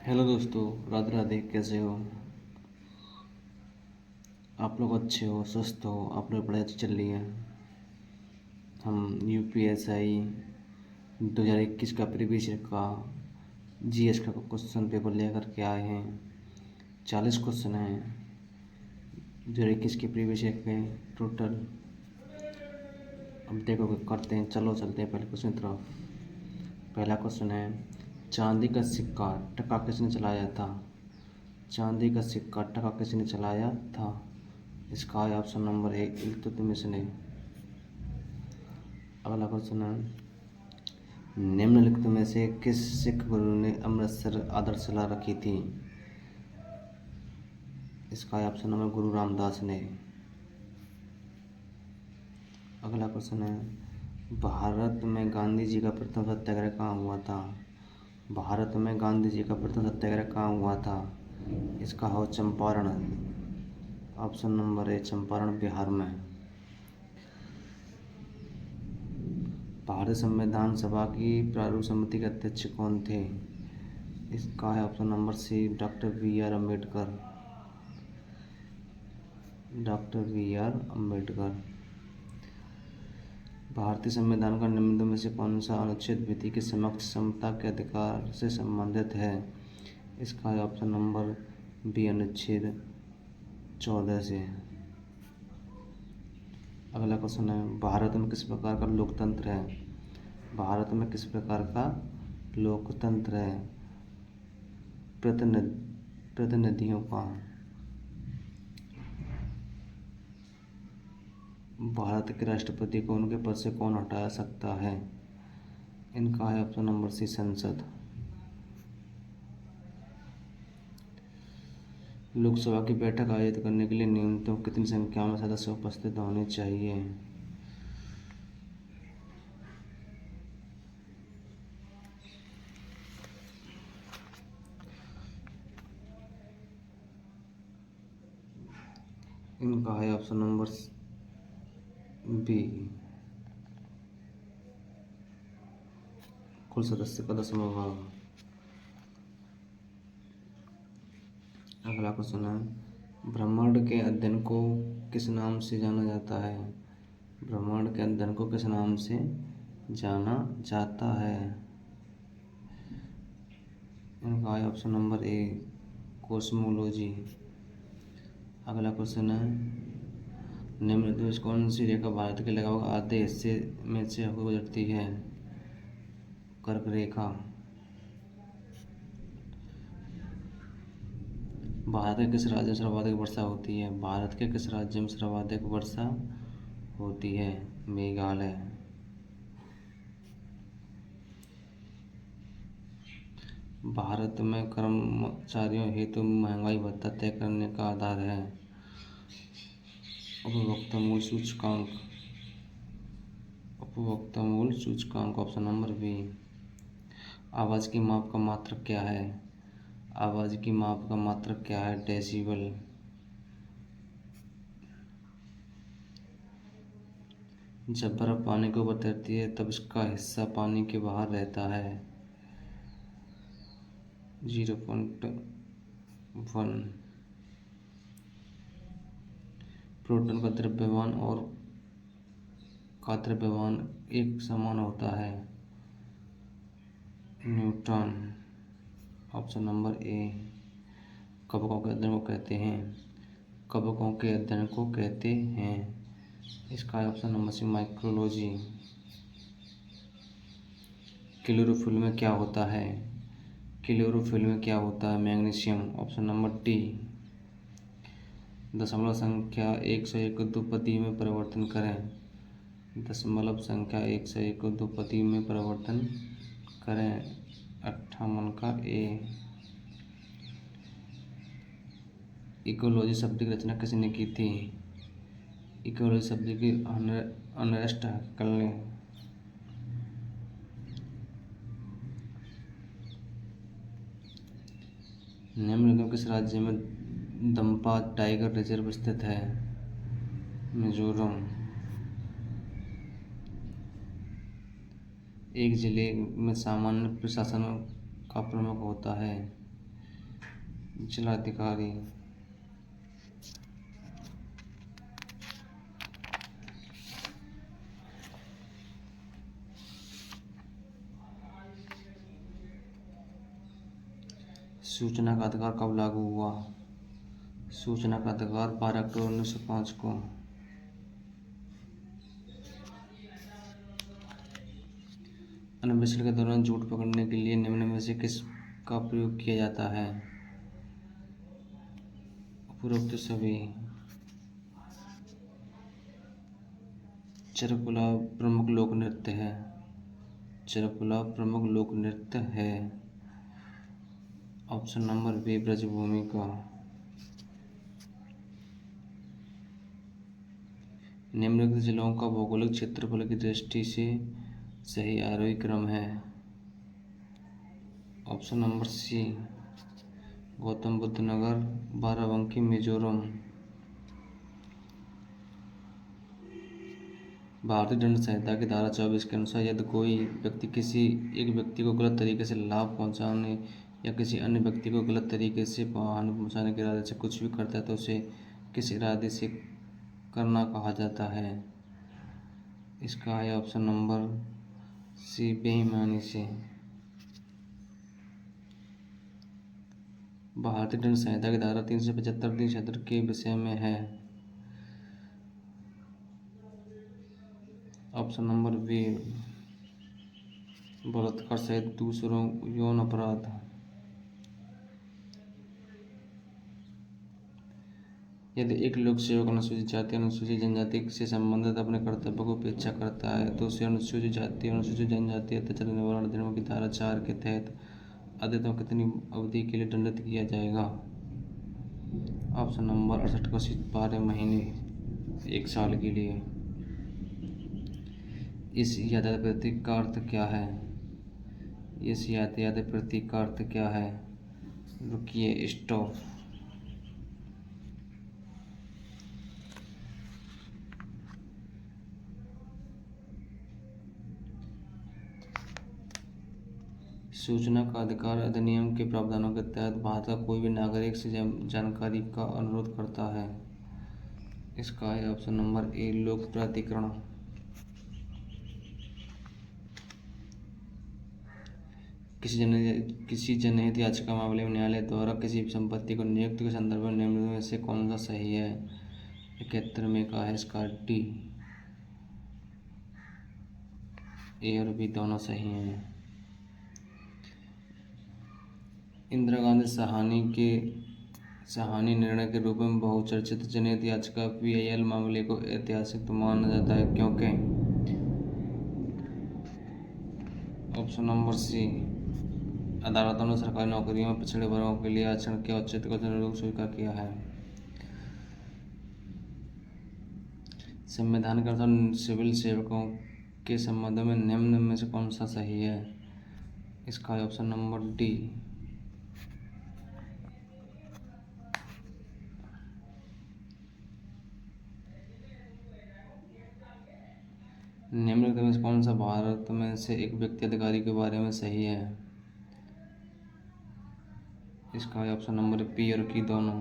Hello दोस्तों, राधे राधे। कैसे हो आप लोग? अच्छे हो, स्वस्थ हो? आप लोग पढ़ाई अच्छी चल रही है? हम UPSI 2021 का प्रीवियस ईयर का GS का क्वेश्चन पेपर लेकर के आए हैं। 40 क्वेश्चन हैं 2021 के प्रीवियस ईयर के टोटल। अब देखो करते हैं, चलो चलते हैं पहले क्वेश्चन की तरफ। पहला क्वेश्चन है, चांदी का सिक्का टका किसने चलाया था? चांदी का सिक्का टका किसने चलाया था? इसका है ऑप्शन नंबर ए, इल्तुतमिश ने। अगला क्वेश्चन है, निम्नलिखित में से किस सिख गुरु ने अमृतसर आदर्शशाला रखी थी? इसका है ऑप्शन नंबर गुरु रामदास ने। अगला क्वेश्चन है, भारत में गांधी जी का प्रथम सत्याग्रह कहाँ हुआ था? भारत में गांधी जी का प्रथम सत्याग्रह कहाँ हुआ था? इसका हो Champaran. Option number A, Champaran, Bihar में। भारतीय संविधान सभा की प्रारूप समिति के अध्यक्ष कौन थे? इसका है option number C, doctor BR Ambedkar. Doctor BR Ambedkar. भारतीय संविधान का निम्नलिखित में से कौन सा अनुच्छेद विधि के समक्ष समता के अधिकार से संबंधित है? इसका है ऑप्शन नंबर बी, अनुच्छेद 14 से। अगला क्वेश्चन है, भारत में किस प्रकार का लोकतंत्र है? भारत में किस प्रकार का लोकतंत्र है? प्रतिनिधियों का। भारत के राष्ट्रपति को उनके पद से कौन हटा सकता है? इनका है ऑप्शन नंबर सी, संसद। लोकसभा की बैठक आयोजित करने के लिए न्यूनतम कितनी संख्या में सदस्य उपस्थित होने चाहिए? इनका है ऑप्शन नंबर बी, कुल सदस्य का 10वां भाग। अगला क्वेश्चन है, ब्रह्मांड के अध्ययन को किस नाम से जाना जाता है? ब्रह्मांड के अध्ययन को किस नाम से जाना जाता है? इनका है ऑप्शन नंबर ए, कोस्मोलॉजी। अगला क्वेश्चन है, निम्नलिखित में कौन सी रेखा भारत के लगभग आधे हिस्से में से होकर गुजरती है? कर्क रेखा। भारत के किस राज्य में सर्वाधिक वर्षा होती है? भारत के किस राज्य में सर्वाधिक वर्षा होती है? मेघालय। भारत में कर्मचारियों हेतु महंगाई भत्ता तय करने का आधार है उपभोक्ता मूल्य सूचकांक। उपभोक्ता मूल्य सूचकांक, ऑप्शन नंबर बी। आवाज़ की माप का मात्रक क्या है? आवाज़ की माप का मात्रक क्या है? डेसिबल। जब बर्फ पानी के ऊपर तैरती है तब इसका हिस्सा पानी के बाहर रहता है। 0.1। प्रोटॉन का द्रव्यमान और का द्रव्यमान एक समान होता है। न्यूटन। Option number A. कवकों के अध्ययन को कहते हैं? कवकों के अध्ययन को कहते हैं? इसका option number C, micrology. Chlorophyll में क्या होता है? क्लोरोफिल में क्या होता है? मैग्नीशियम। Option number D. दशमलव संख्या 101 को द्विपदी में परिवर्तन करें। दशमलव संख्या 101 को द्विपदी में परिवर्तन करें। 58 का ए। इकोलॉजी शब्द की रचना किसने की थी? इकोलॉजी शब्द की अर्नेस्ट हैक्ल ने। निम्नलिखित किस राज्य में दंपा टाइगर रिजर्व स्थित है? मिजोरम। एक जिले में सामान्य प्रशासन का प्रमुख होता है? जिलाधिकारी। सूचना का अधिकार कब लागू हुआ? सूचना का अधिकार 12 अक्टूबर 1905 को। अन्वेषण के दौरान झूठ पकड़ने के लिए निम्न में से किसका प्रयोग किया जाता है? उपरोक्त सभी। चरकुला प्रमुख लोक नृत्य है। चरकुला प्रमुख लोक नृत्य है। ऑप्शन नंबर बी ब्रजभूमि का। निम्नलिखित जिलों का भौगोलिक क्षेत्रफल की दृष्टि से सही आरोही क्रम है। Option number C Gautam Buddh Nagar, Barabanki, Mizoram. भारतीय दंड संहिता की धारा 24 के अनुसार यदि कोई व्यक्ति किसी एक व्यक्ति को गलत तरीके से लाभ पहुंचाने या किसी अन्य व्यक्ति को गलत तरीके से हानि पहुंचाने के इरादे से कुछ भी करता है तो उसे किस इरादे से करना कहा जाता है? इसका है ऑप्शन नंबर सी बेईमानी से। भारतीय दंड संहिता की धारा 375 376 के विषय में है। ऑप्शन नंबर बी बलात्कार सहित दूसरों यौन अपराध। यदि एक लोक सेवक अनुसूचित जाति अनुसूचित जनजाति से संबंधित अपने कर्तव्य को उपेक्षा करता है तो उसे अनुसूचित जाति अनुसूचित जनजाति अत्याचार निवारण अधिनियम की धारा 4 के तहत अधिकतम कितनी अवधि के लिए दंडित किया जाएगा? ऑप्शन नंबर 68 को 12 महीने 1 साल के लिए। इस यातायात प्रतीक का अर्थ क्या है? इस यातायात प्रतीक का अर्थ क्या है? रुकिए, स्टॉप। सूचना का अधिकार अधिनियम के प्रावधानों के तहत भारत का कोई भी नागरिक से जानकारी का अनुरोध करता है। इसका है ऑप्शन नंबर ए लोक प्राधिकरण। किसी जनहित याचिका मामले में न्यायालय द्वारा किसी संपत्ति को नियुक्ति के संदर्भ में निम्न में से कौन सा सही है? 71 में का है इसका डी। ए और बी दोनों सही हैं। इंदिरा गांधी साहनी निर्णय के रूप में बहुचर्चित जनहित याचिका PIL मामले को ऐतिहासिक माना जाता है क्योंकि? ऑप्शन नंबर सी अदालतों ने सरकारी नौकरियों में पिछड़े वर्गों के लिए आरक्षण के औचित्य को जरूर स्वीकार किया है। संविधान के अनुसार सिविल सेवकों के संबंध में निम्न में से कौन सा सही है? इसका ऑप्शन नंबर डी। निम्नलिखित में से कौन सा भारत में से एक व्यक्ति अधिकारी के बारे में सही है? इसका है ऑप्शन नंबर पी और की दोनों।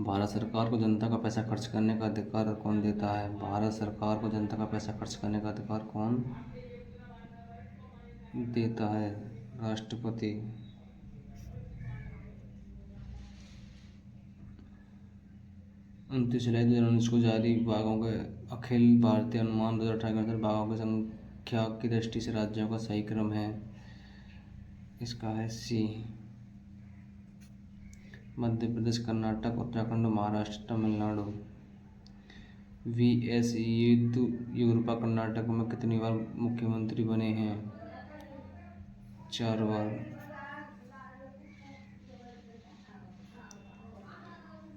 भारत सरकार को जनता का पैसा खर्च करने का अधिकार कौन देता है? भारत सरकार को जनता का पैसा खर्च करने का अधिकार कौन देता है? राष्ट्रपति। 29 जुलाई 2019 को जारी बाघों के अखिल भारतीय अनुमान 2018 के अनुसार बाघों की संख्या की दृष्टि से राज्यों का सही क्रम है। इसका है सी मध्य प्रदेश, कर्नाटक, उत्तराखंड, महाराष्ट्र, तमिलनाडु। VS येदियुरप्पा कर्नाटक में कितनी बार मुख्यमंत्री बने हैं? 4 बार।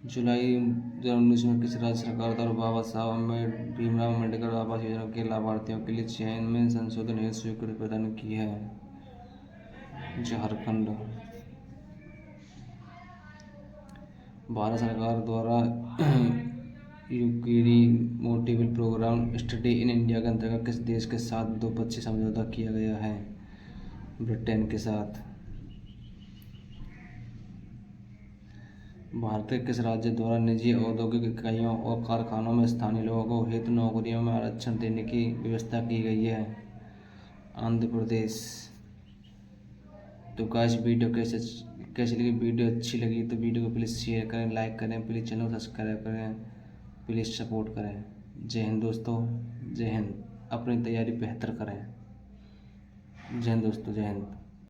जुलाई 2019 में किस राज्य सरकार द्वारा बाबा साहब भीमराव अम्बेडकर आवास योजना के लाभार्थियों के लिए चयन में संशोधन हेतु स्वीकृति प्रदान की है? झारखंड। भारत सरकार द्वारा यूकेरी मोटिवल प्रोग्राम स्टडी इन इंडिया के अंतर्गत किस देश के साथ द्विपक्षीय समझौता किया गया है? ब्रिटेन के साथ। भारत के किस राज्य द्वारा निजी औद्योगिक इकाइयों और कारखानों में स्थानीय लोगों को हेतु नौकरियों में आरक्षण देने की व्यवस्था की गई है? आंध्र प्रदेश। तो गाइस वीडियो कैसी लगी? वीडियो अच्छी लगी तो वीडियो को प्लीज़ शेयर करें, लाइक करें, प्लीज़ चैनल को सब्सक्राइब करें, प्लीज़ सपोर्ट करें। जय हिंद दोस्तों, जय हिंद। अपनी तैयारी बेहतर करें। जय हिंद दोस्तों, जय हिंद।